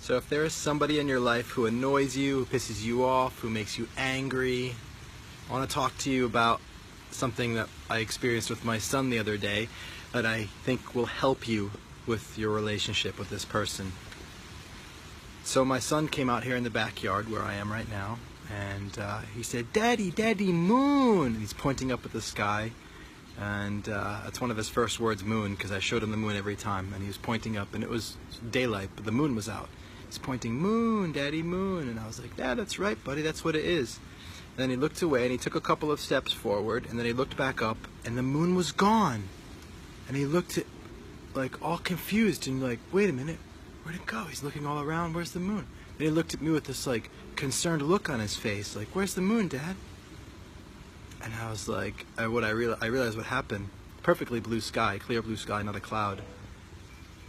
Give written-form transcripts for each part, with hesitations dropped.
So if there is somebody in your life who annoys you, who pisses you off, who makes you angry, I want to talk to you about something that I experienced with my son the other day that I think will help you with your relationship with this person. So my son came out here in the backyard where I am right now, and he said, "Daddy, Daddy, moon!" And he's pointing up at the sky, and that's one of his first words, moon, because I showed him the moon every time, and he was pointing up, and it was daylight, but the moon was out. He's pointing, "Moon, Daddy, moon," and I was like, "Yeah, that's right, buddy, that's what it is." And then he looked away, and he took a couple of steps forward, and then he looked back up, and the moon was gone. And he looked at, like, all confused, and like, wait a minute, where'd it go? He's looking all around, where's the moon? Then he looked at me with this, like, concerned look on his face, like, "Where's the moon, Dad?" And I was like, I realized what happened. Perfectly blue sky, clear blue sky, not a cloud.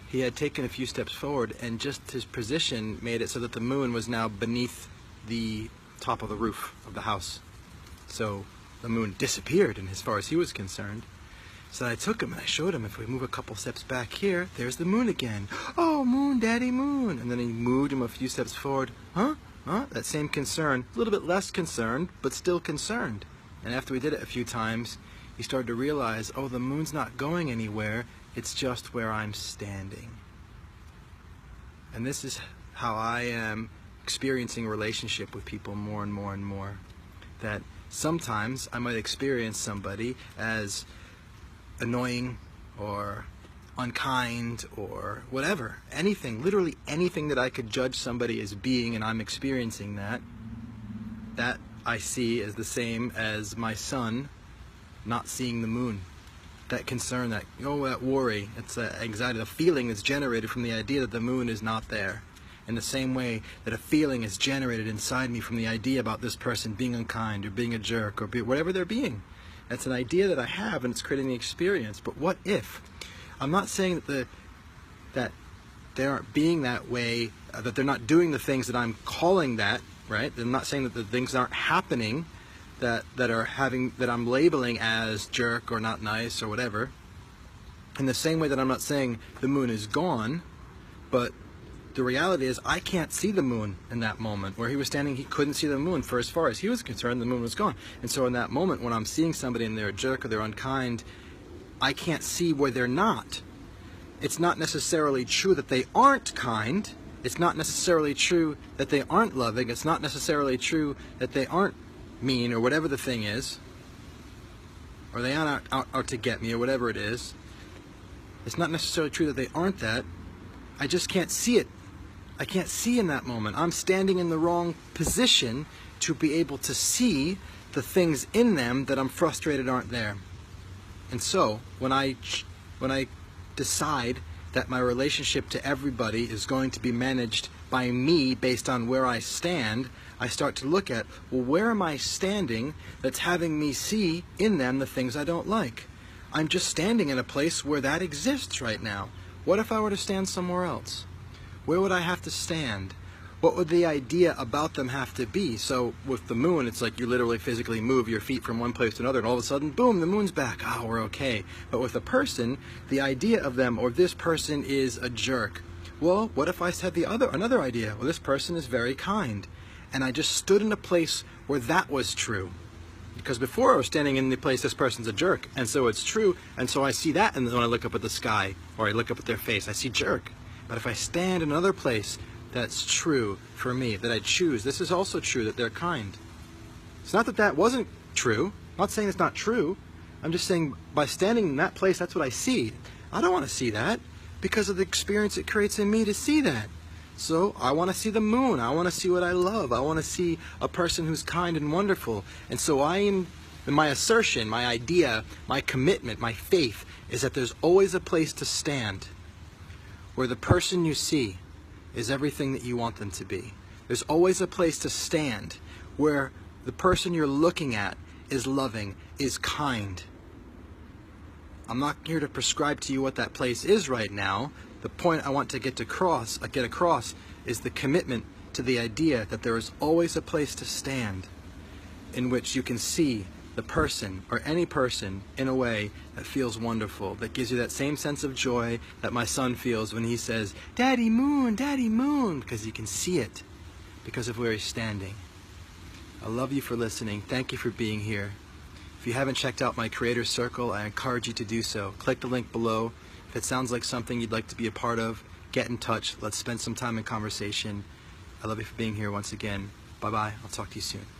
He had taken a few steps forward, and just his position made it so that the moon was now beneath the top of the roof of the house. So the moon disappeared, and as far as he was concerned. So I took him and I showed him, if we move a couple steps back here, there's the moon again. "Oh, moon, Daddy, moon." And then he moved him a few steps forward. Huh? That same concern, a little bit less concerned, but still concerned. And after we did it a few times, he started to realize, oh, the moon's not going anywhere, it's just where I'm standing. And this is how I am experiencing a relationship with people more and more and more. That sometimes I might experience somebody as annoying or unkind or whatever, anything, literally anything that I could judge somebody as being, and I'm experiencing that I see as the same as my son not seeing the moon. That concern, that worry, it's that anxiety, the feeling that's generated from the idea that the moon is not there. In the same way that a feeling is generated inside me from the idea about this person being unkind or being a jerk or whatever they're being. That's an idea that I have, and it's creating the experience. But what if? I'm not saying that they aren't being that way, that they're not doing the things that I'm calling that, right? I'm not saying that the things aren't happening that I'm labeling as jerk or not nice or whatever. In the same way that I'm not saying the moon is gone, but the reality is I can't see the moon in that moment. Where he was standing, he couldn't see the moon. For as far as he was concerned, the moon was gone. And so in that moment, when I'm seeing somebody and they're a jerk or they're unkind, I can't see where they're not. It's not necessarily true that they aren't kind. It's not necessarily true that they aren't loving. It's not necessarily true that they aren't mean or whatever the thing is. Or they aren't out to get me or whatever it is. It's not necessarily true that they aren't that. I just can't see it. I can't see in that moment. I'm standing in the wrong position to be able to see the things in them that I'm frustrated aren't there. And so, when I decide that my relationship to everybody is going to be managed by me based on where I stand, I start to look at, well, where am I standing that's having me see in them the things I don't like? I'm just standing in a place where that exists right now. What if I were to stand somewhere else? Where would I have to stand? What would the idea about them have to be? So with the moon, it's like you literally physically move your feet from one place to another, and all of a sudden, boom, the moon's back. Oh, we're okay. But with a person, the idea of them, or this person is a jerk. Well, what if I had another idea? Well, this person is very kind. And I just stood in a place where that was true. Because before I was standing in the place, this person's a jerk. And so it's true. And so I see that, and then when I look up at the sky, or I look up at their face, I see jerk. But if I stand in another place, that's true for me, that I choose. This is also true, that they're kind. It's not that that wasn't true. I'm not saying it's not true. I'm just saying by standing in that place, that's what I see. I don't want to see that because of the experience it creates in me to see that. So I want to see the moon. I want to see what I love. I want to see a person who's kind and wonderful. And so my assertion, my idea, my commitment, my faith is that there's always a place to stand where the person you see is everything that you want them to be. There's always a place to stand where the person you're looking at is loving, is kind. I'm not here to prescribe to you what that place is right now. The point I want to get across is the commitment to the idea that there is always a place to stand in which you can see the person or any person in a way that feels wonderful, that gives you that same sense of joy that my son feels when he says, Daddy Moon, because you can see it because of where he's standing. I love you for listening. Thank you for being here. If you haven't checked out my Creator Circle, I encourage you to do so. Click the link below. If it sounds like something you'd like to be a part of, get in touch. Let's spend some time in conversation. I love you for being here once again. Bye-bye. I'll talk to you soon.